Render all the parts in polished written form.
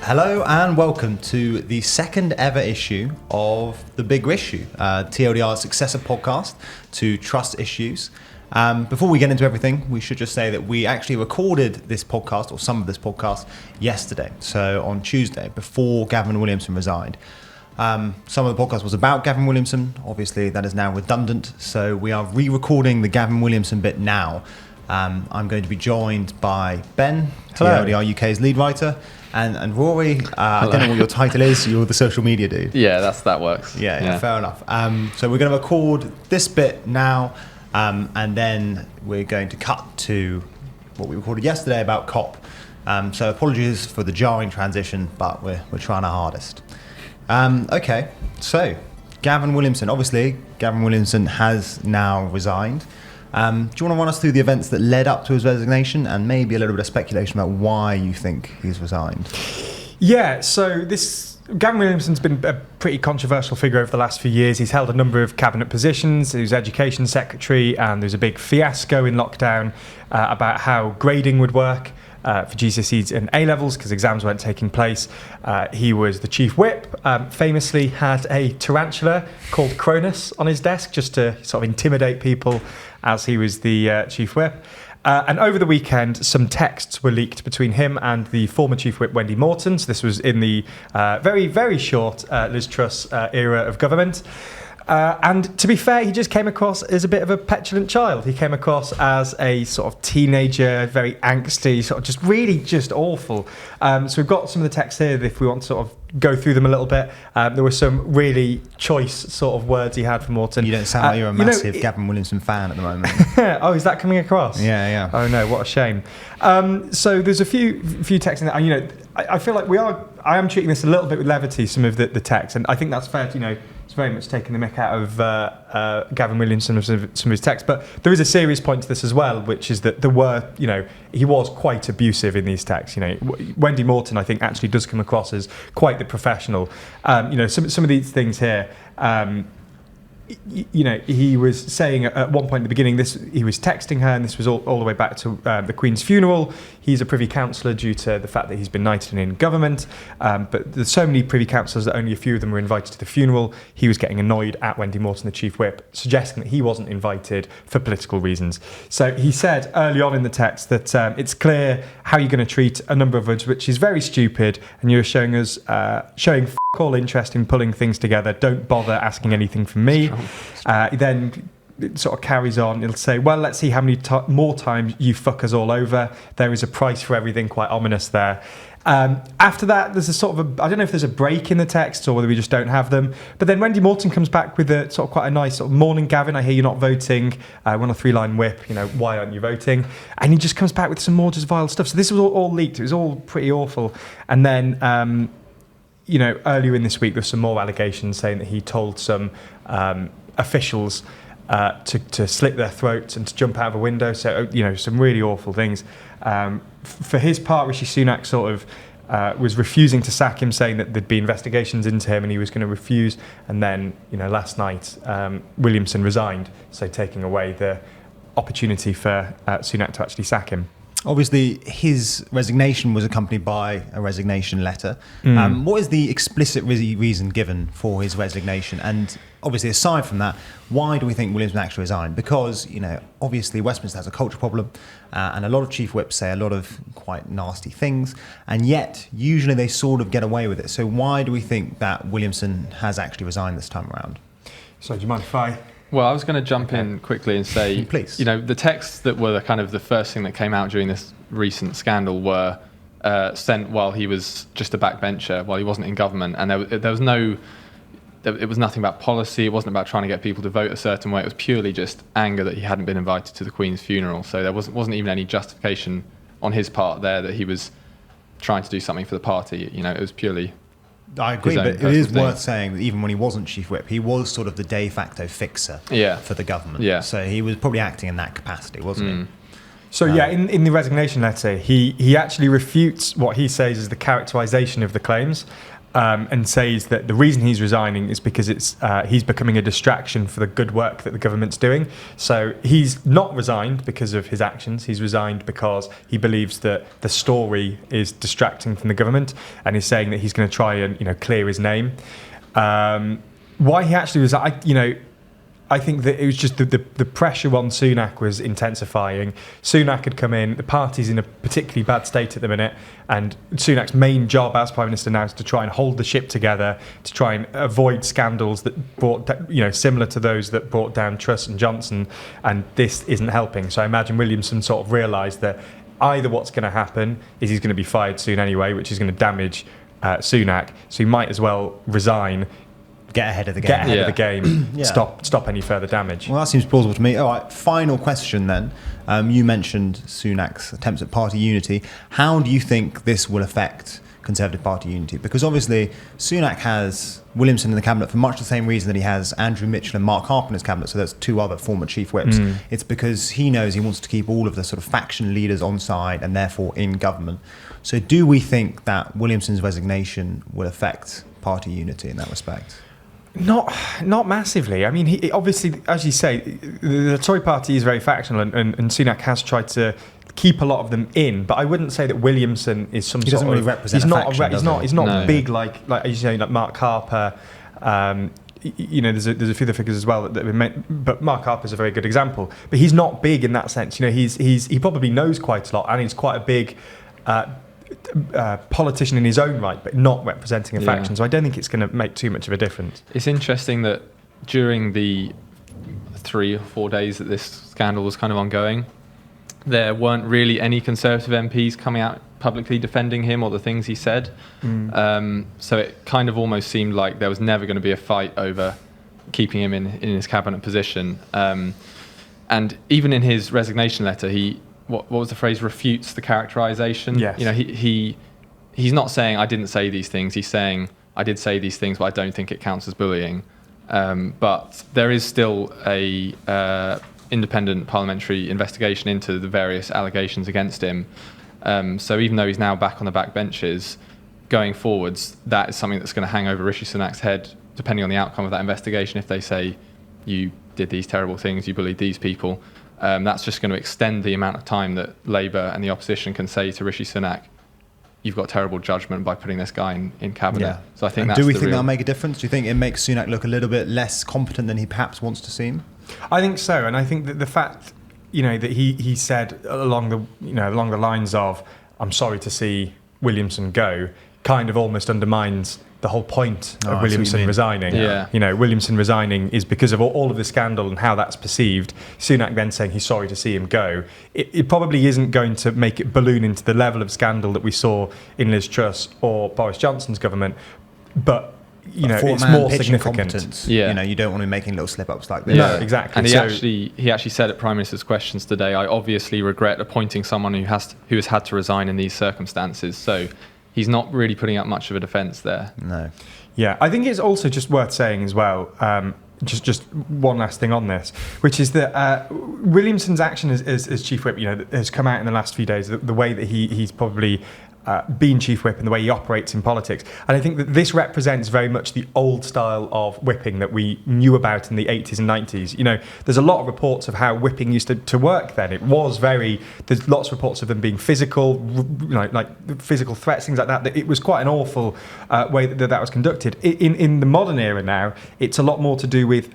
Hello and welcome to the second ever issue of The Big Issue, TLDR's successor podcast to Trust Issues. Before we get into everything, we should just say that we actually recorded this podcast, or some of this podcast, yesterday, so on Tuesday, before Gavin Williamson resigned. Some of the podcast was about Gavin Williamson. Obviously, that is now redundant, so we are re-recording the Gavin Williamson bit now. I'm going to be joined by Ben, TLDR UK's lead writer, and Rory. I don't know what your title is. You're the social media dude. Yeah, that works. Yeah, fair enough. So we're going to record this bit now, and then we're going to cut to what we recorded yesterday about COP. So apologies for the jarring transition, but we're trying our hardest. Okay, so Gavin Williamson. Obviously, Gavin Williamson has now resigned. Do you want to run us through the events that led up to his resignation and maybe a little bit of speculation about why you think he's resigned? Yeah, so Gavin Williamson's been a pretty controversial figure over the last few years. He's held a number of cabinet positions. He was Education Secretary, and there was a big fiasco in lockdown about how grading would work for GCSEs and A-levels because exams weren't taking place. He was the Chief Whip, famously had a tarantula called Cronus on his desk just to sort of intimidate people as he was the Chief Whip. And over the weekend, some texts were leaked between him and the former Chief Whip, Wendy Morton. So this was in the very, very short Liz Truss era of government. And to be fair, he just came across as a bit of a petulant child. He came across as a sort of teenager, very angsty, sort of just awful. So we've got some of the texts here if we want to sort of go through them a little bit. There were some really choice sort of words he had for Morton. You don't sound like you're a massive Gavin Williamson fan at the moment. Oh, is that coming across? Yeah. Oh no, what a shame. So there's a few texts in there. And, I feel like I am treating this a little bit with levity, some of the text, and I think that's fair. It's very much taking the mick out of Gavin Williamson of some of his texts. But there is a serious point to this as well, which is that he was quite abusive in these texts. Wendy Morton, I think, actually does come across as quite the professional. Some of these things here. He was saying at one point at the beginning, he was texting her, and this was all the way back to the Queen's funeral. He's a Privy Councillor due to the fact that he's been knighted in government, but there's so many Privy Councillors that only a few of them were invited to the funeral. He was getting annoyed at Wendy Morton, the Chief Whip, suggesting that he wasn't invited for political reasons. So he said early on in the text that it's clear how you're going to treat a number of us, which is very stupid, and you're showing all interest in pulling things together. Don't bother asking anything from me. Then it sort of carries on. It'll say, well, let's see how many more times you fuck us all over. There is a price for everything, quite ominous there. After that, there's a sort of I don't know if there's a break in the text or whether we just don't have them. But then Wendy Morton comes back with a sort of quite a nice sort of morning, Gavin. I hear you're not voting. We're on a 3-line whip. Why aren't you voting? And he just comes back with some more just vile stuff. So this was all leaked. It was all pretty awful. And then earlier in this week, there's some more allegations saying that he told some officials to slit their throats and to jump out of a window. So, some really awful things. For his part, Rishi Sunak sort of was refusing to sack him, saying that there'd be investigations into him and he was going to refuse. And then, last night, Williamson resigned, so taking away the opportunity for Sunak to actually sack him. Obviously, his resignation was accompanied by a resignation letter. What is the explicit reason given for his resignation? And obviously, aside from that, why do we think Williamson actually resigned? Because, obviously Westminster has a culture problem, and a lot of chief whips say a lot of quite nasty things, and yet usually they sort of get away with it. So why do we think that Williamson has actually resigned this time around? So do you mind if I... Well, I was going to jump in quickly and say, please. The texts that were kind of the first thing that came out during this recent scandal were sent while he was just a backbencher, while he wasn't in government, and there was no. It was nothing about policy. It wasn't about trying to get people to vote a certain way. It was purely just anger that he hadn't been invited to the Queen's funeral. So there wasn't even any justification on his part there that he was trying to do something for the party. It was purely. I agree, but it is worth saying that even when he wasn't Chief Whip, he was sort of the de facto fixer for the government. Yeah. So he was probably acting in that capacity, wasn't he? So in the resignation letter, he actually refutes what he says is the characterisation of the claims. and says that the reason he's resigning is because he's becoming a distraction for the good work that the government's doing. So he's not resigned because of his actions. He's resigned because he believes that the story is distracting from the government, and he's saying that he's going to try and clear his name. Why he actually resigned, I think that it was just the pressure on Sunak was intensifying. Sunak had come in, the party's in a particularly bad state at the minute, and Sunak's main job as Prime Minister now is to try and hold the ship together, to try and avoid scandals that brought, similar to those that brought down Truss and Johnson, and this isn't helping. So I imagine Williamson sort of realised that either what's going to happen is he's going to be fired soon anyway, which is going to damage Sunak, so he might as well resign. Get ahead of the game. Yeah. Stop any further damage. Well, that seems plausible to me. All right, final question then. You mentioned Sunak's attempts at party unity. How do you think this will affect Conservative Party unity? Because obviously Sunak has Williamson in the cabinet for much the same reason that he has Andrew Mitchell and Mark Harper in his cabinet, so that's two other former chief whips. It's because he knows he wants to keep all of the sort of faction leaders on side and therefore in government. So do we think that Williamson's resignation will affect party unity in that respect? Not massively. I mean, he obviously, as you say, the Tory party is very factional, and Sunak has tried to keep a lot of them in. But I wouldn't say that Williamson is some. He doesn't really represent a faction. He's not big like as you say, like Mark Harper. There's a few other figures as well that have been made, but Mark Harper's a very good example. But he's not big in that sense. He probably knows quite a lot, and he's quite a big. Politician in his own right, but not representing a faction. So I don't think it's going to make too much of a difference. It's interesting that during the 3 or 4 days that this scandal was kind of ongoing, there weren't really any Conservative MPs coming out publicly defending him or the things he said. So it kind of almost seemed like there was never going to be a fight over keeping him in his cabinet position. And even in his resignation letter, he what was the phrase? Refutes the characterization. Yes. He's not saying I didn't say these things. He's saying I did say these things, but I don't think it counts as bullying. But there is still a independent parliamentary investigation into the various allegations against him. So even though he's now back on the back benches, going forwards, that is something that's going to hang over Rishi Sunak's head, depending on the outcome of that investigation. If they say you did these terrible things, you bullied these people. That's just going to extend the amount of time that Labour and the opposition can say to Rishi Sunak, you've got terrible judgment by putting this guy in cabinet. Yeah. So I think do we think that'll make a difference? Do you think it makes Sunak look a little bit less competent than he perhaps wants to seem? I think so, and I think that the fact, that he said along the lines of, "I'm sorry to see Williamson go," kind of almost undermines the whole point of Williamson resigning. Yeah. Williamson resigning is because of all of the scandal and how that's perceived. Sunak then saying he's sorry to see him go. It probably isn't going to make it balloon into the level of scandal that we saw in Liz Truss or Boris Johnson's government, but it's more significant. Yeah. You don't want to be making little slip-ups like this. No, exactly. And he actually said at Prime Minister's questions today, I obviously regret appointing someone who has had to resign in these circumstances. So he's not really putting up much of a defence there. No. Yeah, I think it's also just worth saying as well, just one last thing on this, which is that Williamson's action as Chief Whip, has come out in the last few days, the way that he's probably been Chief Whip and the way he operates in politics. And I think that this represents very much the old style of whipping that we knew about in the 80s and 90s. There's a lot of reports of how whipping used to work then. There's lots of reports of them being physical, like physical threats, things like that. That it was quite an awful way that was conducted. In the modern era now, it's a lot more to do with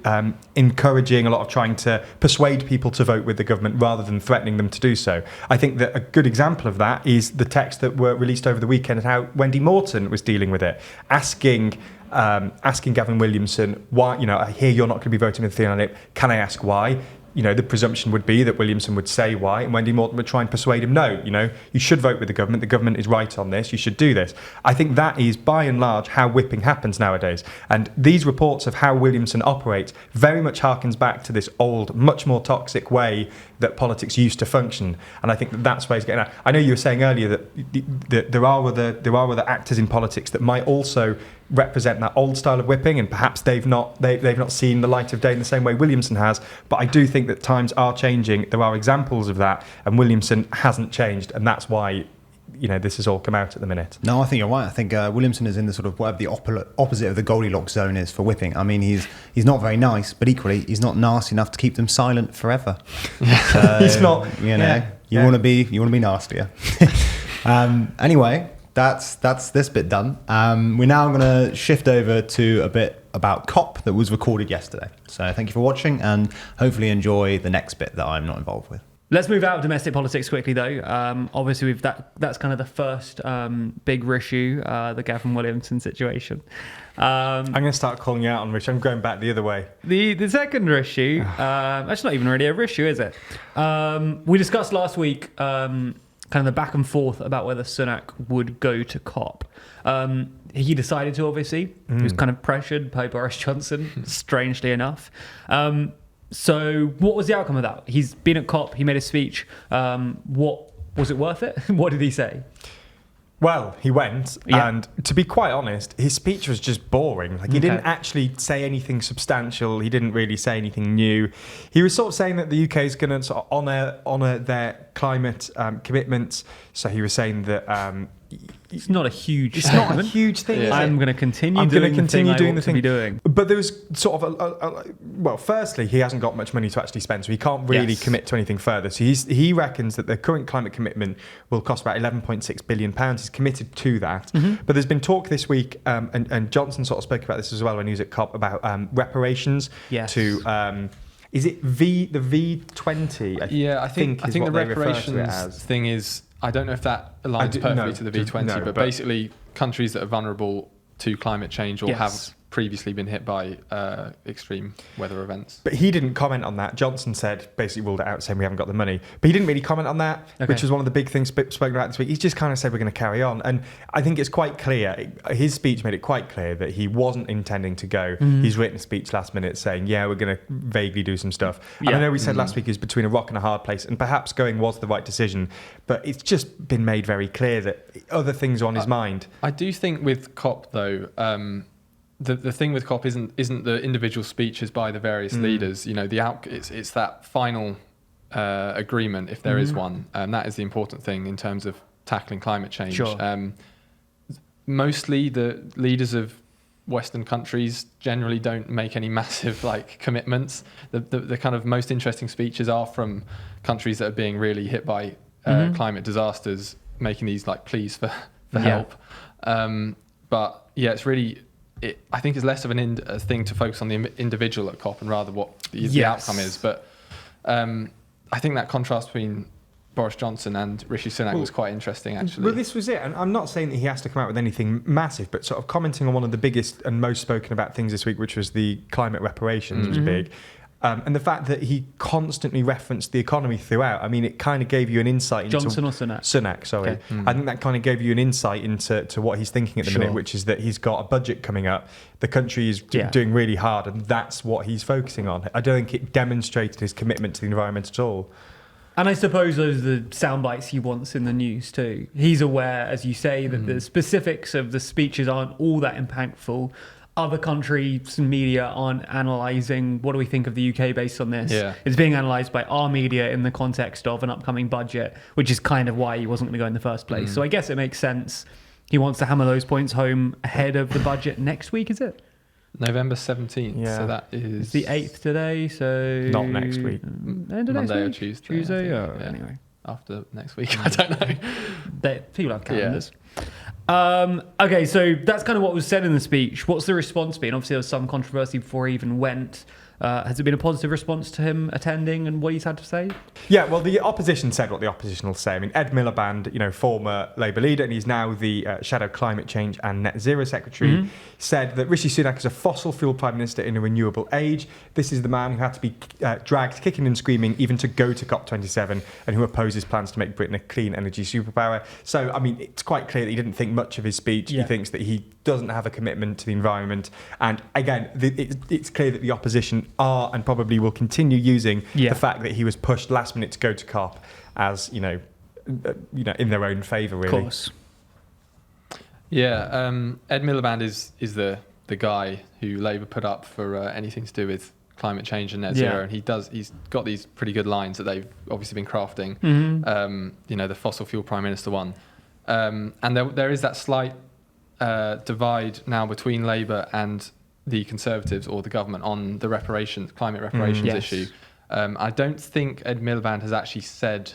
encouraging, a lot of trying to persuade people to vote with the government rather than threatening them to do so. I think that a good example of that is the text that were released over the weekend and how Wendy Morton was dealing with it, asking Gavin Williamson, why, I hear you're not going to be voting with Fiona Lip, can I ask why? The presumption would be that Williamson would say why, and Wendy Morton would try and persuade him, no, you should vote with the government is right on this, you should do this. I think that is, by and large, how whipping happens nowadays. And these reports of how Williamson operates very much harkens back to this old, much more toxic way that politics used to function. And I think that's where he's getting at. I know you were saying earlier that there are other actors in politics that might also represent that old style of whipping, and perhaps they've not seen the light of day in the same way Williamson has. But I do think that times are changing. There are examples of that, and Williamson hasn't changed, and that's why this has all come out at the minute. No, I think you're right. I think Williamson is in the sort of whatever the opposite of the Goldilocks zone is for whipping. I mean, he's not very nice, but equally he's not nasty enough to keep them silent forever. So, He's not. You want to be nastier. Anyway, that's this bit done. We're now going to shift over to a bit about COP that was recorded yesterday. So thank you for watching, and hopefully enjoy the next bit that I'm not involved with. Let's move out of domestic politics quickly, though. Obviously, that's kind of the first big issue, the Gavin Williamson situation. I'm going to start calling you out on Rich. I'm going back the other way. The second issue, that's not even really a issue, is it? We discussed last week kind of the back and forth about whether Sunak would go to COP. He decided to, obviously. He was kind of pressured by Boris Johnson, strangely enough. So what was the outcome of that? He's been at COP, he made a speech. What was it worth it? What did he say? Well, he went, and to be quite honest, his speech was just boring. Like, he didn't actually say anything substantial. He didn't really say anything new. He was sort of saying that the UK is going to sort of honour their climate commitments. So he was saying that it's not a huge It's not a huge thing. Yeah. I'm going to continue doing the thing I want to be doing. But there was sort of well, firstly, he hasn't got much money to actually spend, so he can't really commit to anything further. So he reckons that the current climate commitment will cost about £11.6 billion. He's committed to that. But there's been talk this week, and Johnson sort of spoke about this as well when he was at COP, about reparations to... is it the V20? I think the reparations thing is... I don't know if that aligns perfectly to the V20, but basically countries that are vulnerable to climate change or have previously been hit by extreme weather events. But he didn't comment on that. Johnson said, basically ruled it out, saying we haven't got the money. But he didn't really comment on that, which was one of the big things spoken about this week. He's just kind of said we're going to carry on. And I think it's quite clear, his speech made it quite clear that he wasn't intending to go. He's written a speech last minute saying, we're going to vaguely do some stuff. And I know we said last week he was between a rock and a hard place, and perhaps going was the right decision. But it's just been made very clear that other things are on his mind. I do think with COP, though... The thing with COP isn't the individual speeches by the various leaders. It's that final agreement, if there is one, and that is the important thing in terms of tackling climate change. Sure. Mostly the leaders of Western countries generally don't make any massive commitments. The kind of most interesting speeches are from countries that are being really hit by climate disasters, making these pleas for help. But it's really. I think it's less of a thing to focus on the individual at COP and rather what the outcome is. But I think that contrast between Boris Johnson and Rishi Sunak was quite interesting, actually. Well, this was it. And I'm not saying that he has to come out with anything massive, but sort of commenting on one of the biggest and most spoken about things this week, which was the climate reparations, was big. And the fact that he constantly referenced the economy throughout, I mean, it kind of gave you an insight into... Johnson or Sunak? Sunak, sorry. Okay. I think that kind of gave you an insight into what he's thinking at the minute, which is that he's got a budget coming up. The country is doing really hard, and that's what he's focusing on. I don't think it demonstrated his commitment to the environment at all. And I suppose those are the sound bites he wants in the news too. He's aware, as you say, that the specifics of the speeches aren't all that impactful. Other countries and media aren't analysing what do we think of the UK based on this. It's being analysed by our media in the context of an upcoming budget, which is kind of why he wasn't going to go in the first place. So I guess it makes sense. He wants to hammer those points home ahead of the budget next week, is it? November 17th. So that is... It's the 8th today, so... Not next week. Monday or Tuesday. Tuesday, anyway. After next week, I don't know. People have calendars. Okay, so that's kind of what was said in the speech. What's the response been? Obviously, there was some controversy before he even went. Has it been a positive response to him attending and what he's had to say? Yeah, well, the opposition said what the opposition will say. I mean, Ed Miliband, former Labour leader, and he's now the Shadow Climate Change and Net Zero Secretary, said that Rishi Sunak is a fossil fuel Prime Minister in a renewable age. This is the man who had to be dragged kicking and screaming even to go to COP27 and who opposes plans to make Britain a clean energy superpower. So, I mean, it's quite clear that he didn't think much of his speech. He thinks that he doesn't have a commitment to the environment. And again, it's clear that the opposition are and probably will continue using the fact that he was pushed last minute to go to COP as, in their own favour, really. Of course. Yeah, Ed Miliband is the guy who Labour put up for anything to do with climate change and net zero, and he's got these pretty good lines that they've obviously been crafting. The fossil fuel Prime Minister one. And there is that slight divide now between Labour and the Conservatives or the government on the climate reparations Yes. issue. I don't think Ed Miliband has actually said,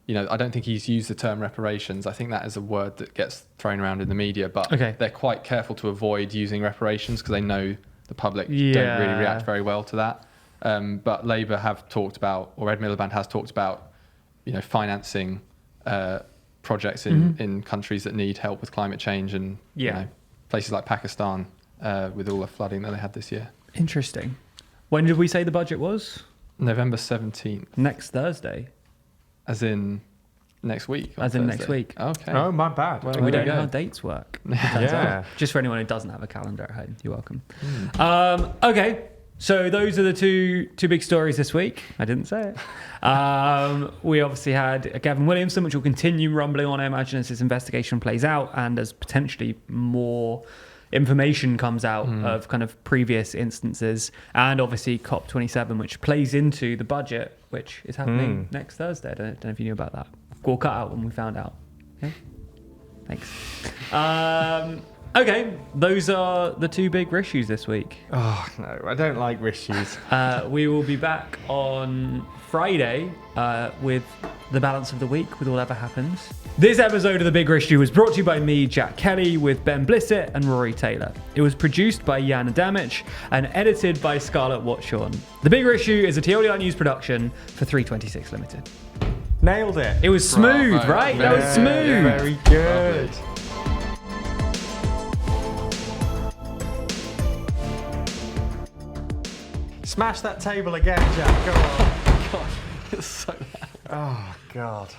I don't think he's used the term reparations. I think that is a word that gets thrown around in the media, but they're quite careful to avoid using reparations because they know the public don't really react very well to that. But Labour have talked about, or Ed Miliband has talked about, financing projects in countries that need help with climate change and places like Pakistan with all the flooding that they had this year. Interesting. When did we say the budget was? November 17th. Next Thursday. As in next week? As in next week. Okay. Oh, my bad. Well, We there don't you know go. how dates work. Yeah. Just for anyone who doesn't have a calendar at home, you're welcome. Okay, so those are the two big stories this week. I didn't say it. We obviously had Gavin Williamson, which will continue rumbling on, I imagine, as his investigation plays out and as potentially more information comes out of kind of previous instances, and obviously COP27, which plays into the budget, which is happening next Thursday. I don't know if you knew about that. We'll cut out when we found out. Okay, thanks. Okay, those are the two big issues this week. Oh, no, I don't like issues. We will be back on Friday with the balance of the week, with whatever happens. This episode of The Big Issue was brought to you by me, Jack Kelly, with Ben Blissett and Rory Taylor. It was produced by Jan Adamich and edited by Scarlett Watchorn. The Big Issue is a TLDR News production for 326 Limited. Nailed it. It was smooth, Bravo. right? That was Yeah, smooth. Very good. Smash that table again, Jack. Go on. God, it's so loud. Oh, God.